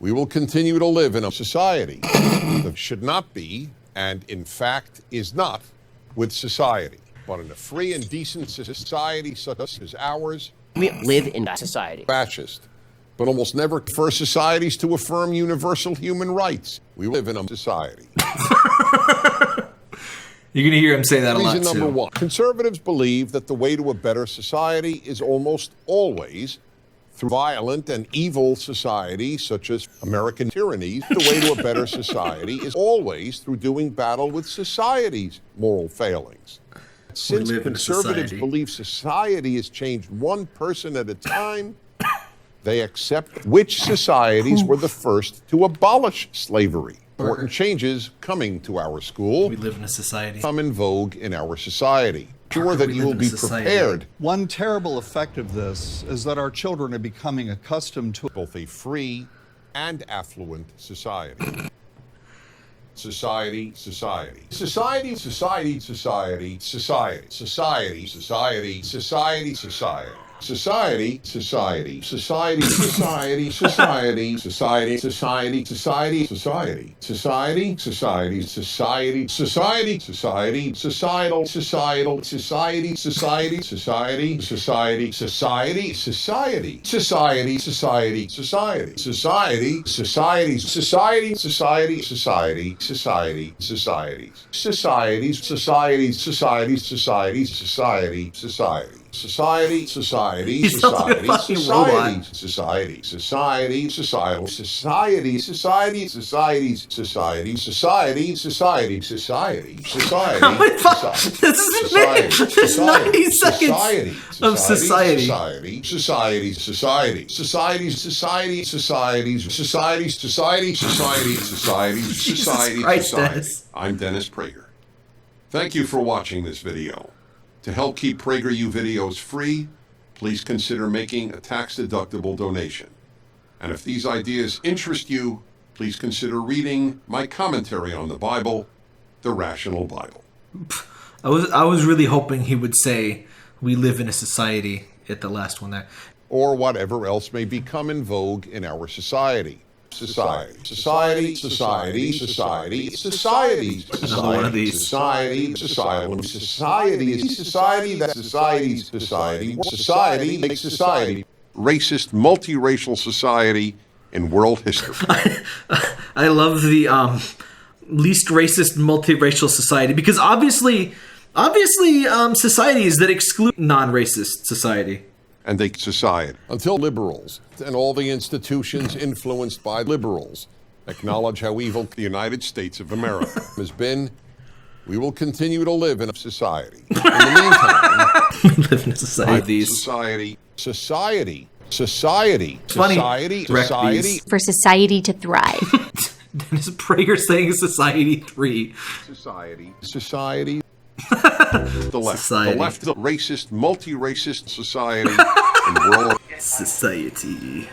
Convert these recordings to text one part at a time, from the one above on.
We will continue to live in a society that should not be, and in fact is not, with society. But in a free and decent society such as ours, we live in that society. Fascist, but almost never for societies to affirm universal human rights. We live in a society. You're going to hear him say that a lot, too. Reason number one, conservatives believe that the way to a better society is almost always through violent and evil societies such as American tyrannies. The way to a better society is always through doing battle with society's moral failings. Since conservatives believe society has changed one person at a time, they accept which societies were the first to abolish slavery. Important changes coming to our school. We live in a society. Come in vogue in our society. Sure that you will be prepared. One terrible effect of this is that our children are becoming accustomed to both a free and affluent society. Society, society. Society, society, society, society, society, society, society, society. Society, society, society, society, society, society, society, society, society, society, society, society, society, society, societal, societal, society, society, society, society, society, society, society, society, society, society, society, society, society, society, society, societies, societies, societies, societies, societies, society, society. Society, society, society, society, society, society, societal, society, society, societies, society, society, society, society, society, this is minutes. There's 90 seconds of society. Society, society, society, societies, society, societies, societies, society, society, society, society, society. I'm Dennis Prager. Thank you for watching this video. To help keep Prager U videos free, please consider making a tax-deductible donation. And if these ideas interest you, please consider reading my commentary on the Bible, The Rational Bible. I was really hoping he would say, we live in a society, at the last one there. Or whatever else may become in vogue in our society. Society, society, society, society, societies, society, society, society, society, society, that society's society, society makes society. Racist, multiracial society in world history. I love the least racist multiracial society because obviously societies that exclude non-racist society. And they society until liberals and all the institutions influenced by liberals acknowledge how evil the United States of America has been. We will continue to live in a society. In the meantime, we live in a society. Society, society, society, funny. Society, society. For society to thrive. Dennis Prager saying Society 3. Society, society. The left, the racist, multi-racist society in world society.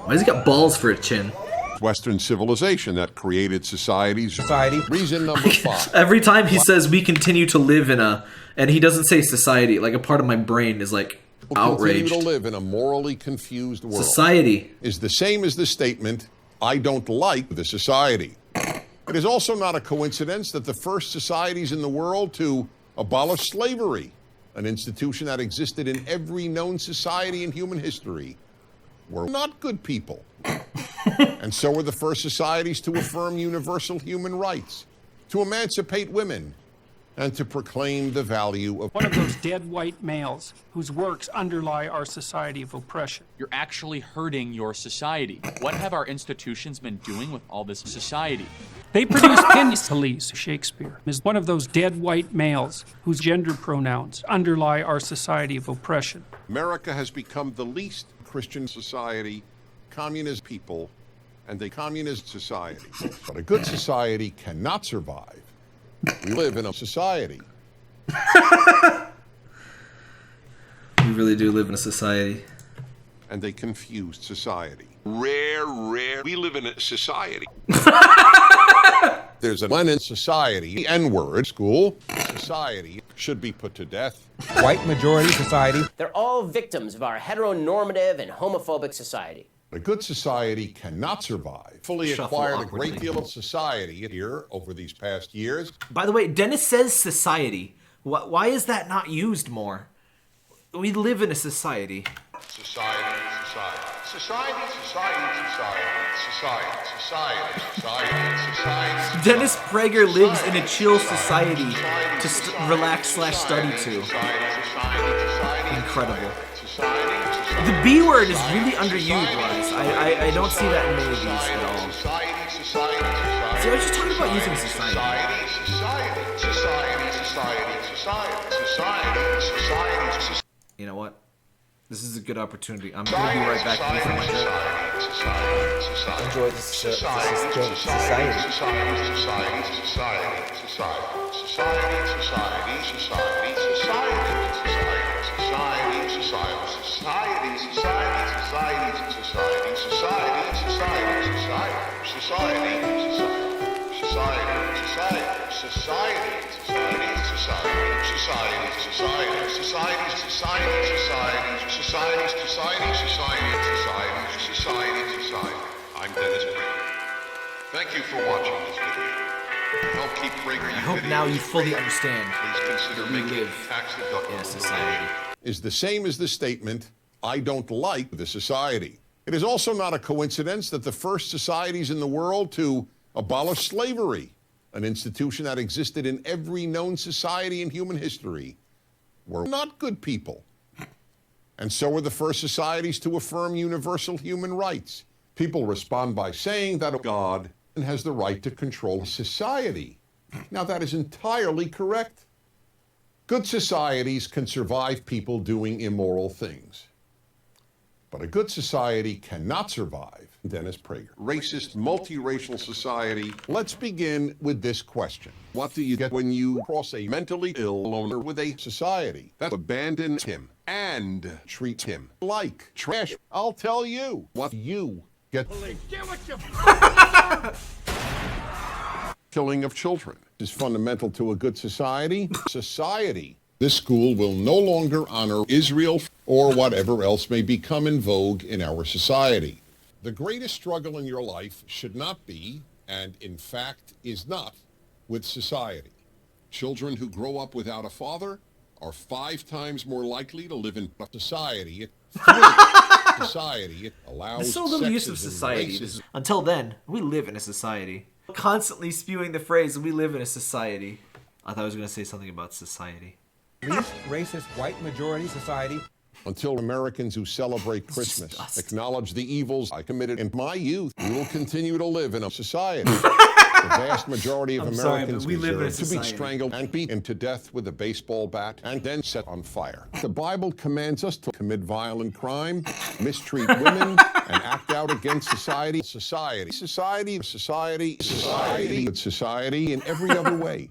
Why has he got balls for a chin? Western civilization that created societies. Society. Reason number 5. Every time he says we continue to live in a, and he doesn't say society, like a part of my brain is like outraged. Continue to live in a morally confused world. Society is the same as the statement, I don't like the society. It is also not a coincidence that the first societies in the world to abolish slavery, an institution that existed in every known society in human history, were not good people. And so were the first societies to affirm universal human rights, to emancipate women, and to proclaim the value of one of those dead white males whose works underlie our society of oppression. You're actually hurting your society. What have our institutions been doing with all this society? They produce police. Shakespeare is one of those dead white males whose gender pronouns underlie our society of oppression. America has become the least Christian society, communist people, and a communist society. But a good society cannot survive. We live in a society. We really do live in a society. And a confused society. Rare. We live in a society. There's a Lenin society, the N-word, school. Society should be put to death. White majority society. They're all victims of our heteronormative and homophobic society. A good society cannot survive. Fully Shuffle acquired a awkwardly. great deal of society here over these past years. By the way, Dennis says society. Why is that not used more? We live in a society. Society, society. Dennis Prager lives in a chill society to relax/study to. Incredible. The B word is really underutilized. I don't see that in many of these at all. See, I was just talking about using society. You know what? This is a good opportunity. I'm going to be right back to you for my joke. Enjoy the society. I'm Dennis Prager. Thank you for watching this video. Help keep Prager I hope now you fully understand Please consider that we making live tax-deductible in a society. is the same as the statement, I don't like the society. It is also not a coincidence that the first societies in the world to abolish slavery, an institution that existed in every known society in human history, were not good people. And so were the first societies to affirm universal human rights. People respond by saying that God has the right to control society. Now, that is entirely correct. Good societies can survive people doing immoral things. But a good society cannot survive, Dennis Prager. Racist, multiracial society. Let's begin with this question. What do you get when you cross a mentally ill owner with a society that abandons him and treats him like trash? I'll tell you what you get. Killing of children is fundamental to a good society. Society. This school will no longer honor Israel or whatever else may become in vogue in our society. The greatest struggle in your life should not be, and in fact is not, with society. Children who grow up without a father are 5 times more likely to live in a society. Society allows There's so little use of sexism, society. racism. Until then, we live in a society. Constantly spewing the phrase, we live in a society. I thought I was going to say something about society. Least racist white majority society. Until Americans who celebrate Christmas Disgusting. acknowledge the evils I committed in my youth, we will continue to live in a society. The vast majority of I'm sorry, Americans but we live in a deserve to be society. strangled and beaten to death with a baseball bat and then set on fire. The Bible commands us to commit violent crime, mistreat women, and act out against society. Society in every other way.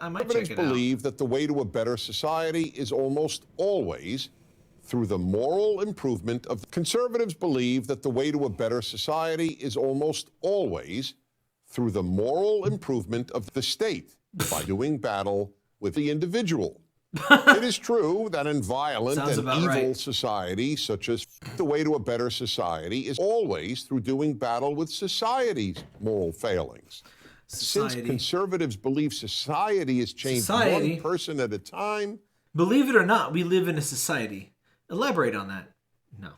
I might check Conservatives it out. believe that the way to a better society is almost always through the moral improvement of conservatives believe that the way to a better society is almost always through the moral improvement of the state by doing battle with the individual. It is true that in violent Sounds and about evil right. societies, such as the way to a better society is always through doing battle with society's moral failings. Since Society. conservatives believe society is changed Society. one person at a time, Believe it or not, we live in a society. Elaborate on that. No.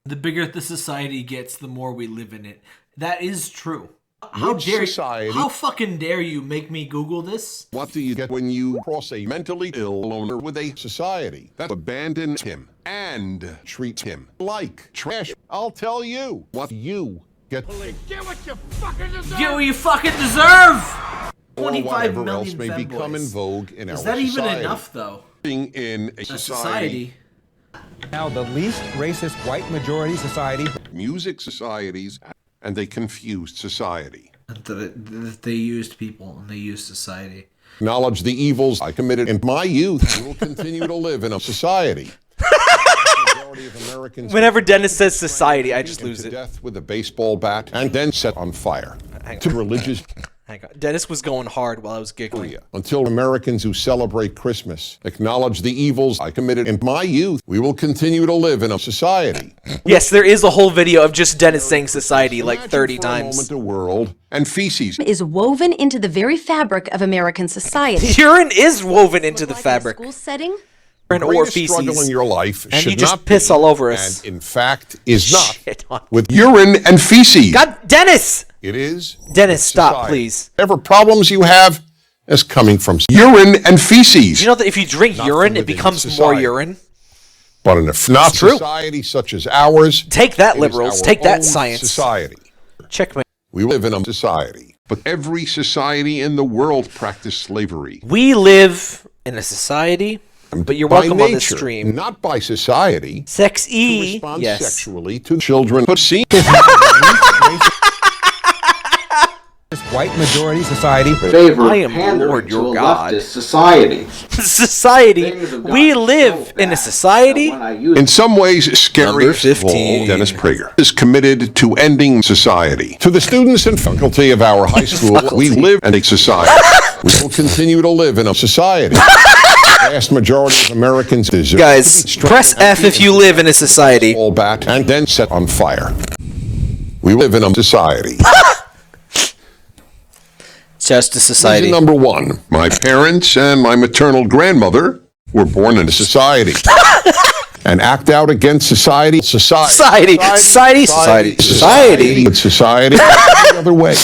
The bigger the society gets, the more we live in it. That is true. How Which dare society- How fucking dare you make me Google this? what do you get when you cross a mentally ill owner with a society that abandons him and treats him like trash? I'll tell you what you get. Get what you fucking deserve! Or 25 whatever million else may become in femboys. vogue in our Is that even society. enough, though? Being in a A society, society. Now the least racist white majority society. music societies, and they confused society. That they used people and they used society. Acknowledge the evils I committed in my youth. We will continue to live in a society. The majority of Americans Whenever Dennis says society, I just beaten lose to it. death with a baseball bat and then set on fire. To religious Hang on. Dennis was going hard while I was giggling. Until Americans who celebrate Christmas acknowledge the evils I committed in my youth, we will continue to live in a society. Yes, there is a whole video of just Dennis saying society like 30 Imagine for a times. moment a world and feces is woven into the very fabric of American society. Urine is woven into the fabric. School setting. Urine or greatest feces. struggle in your life And should you just not piss be, all over us. and in fact is not Shit on- with urine and feces. God, Dennis! It is Dennis, with stop, society. please. Whatever problems you have is coming from urine and feces. You know that if you drink Not urine, from it within becomes more society. urine? But in a not true. society such as ours, Take that, it is liberals. our Take that, own science. Society. Checkmate. We live in a society, but every society in the world practiced slavery. We live in a society, but you're By welcome on this nature, stream. not by society. Sex To E. respond Yes. sexually to children, but see. White majority society. I am Lord your God. Society. Society. We live in a society. In some ways, scariest of all, 15. Dennis Prager is committed to ending society. To the students and faculty of our high school, we live in a society. We will continue to live in a society. The vast majority of Americans deserve Guys, to be press F if you live in a society. all back and then set on fire. We live in a society. Just a society. Reason number one, my parents and my maternal grandmother were born in a society. And act out against society. Society. Society. Society. But society the other way.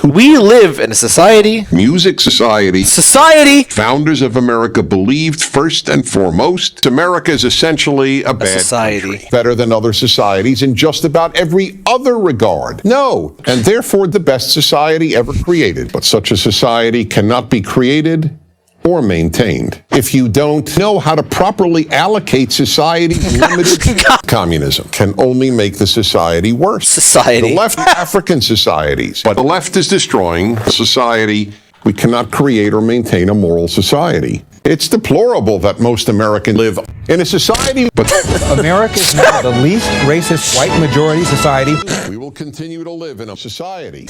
We live in a society. Music society. Society. Founders of America believed first and foremost America is essentially a bad society. country, better than other societies in just about every other regard. No, and therefore the best society ever created. But such a society cannot be created or maintained if you don't know how to properly allocate society's limited. Communism can only make the society worse. Society. The left African societies, but the left is destroying society. We cannot create or maintain a moral society. It's deplorable that most Americans live in a society, but America is now the least racist white majority society. we will continue to live in a society.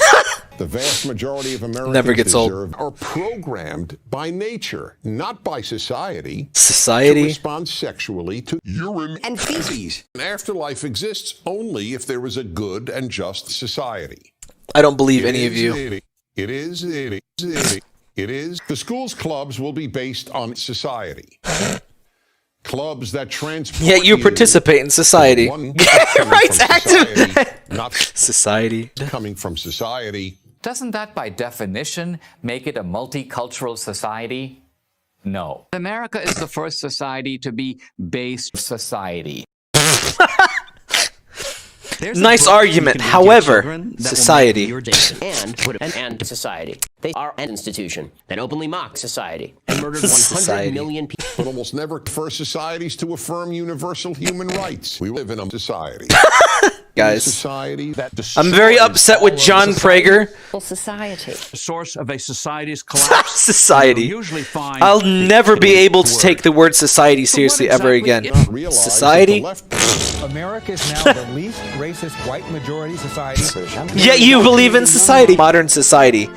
The vast majority of Americans Never gets old. are programmed by nature, not by society, to Society. respond sexually to urine and feces. An afterlife exists only if there is a good and just society. I don't believe any of you. It is. The schools' clubs will be based on society. Clubs that transport Yet you participate in society. One Right, active. not Society. coming from society. Doesn't that by definition make it a multicultural society? No. America is the first society to be based society. Nice argument. However, society. And put an end to society. They are an institution that openly mocks society and murdered 100 Society. million people. But almost never first societies to affirm universal human rights. We live in a society. Guys, Society that I'm very upset with John Prager. Society. The source of a society's collapse. Society. You'll usually find I'll never be able to take the word society seriously ever again. Society? America is now the least racist white majority society. Yet you believe in society. Modern society.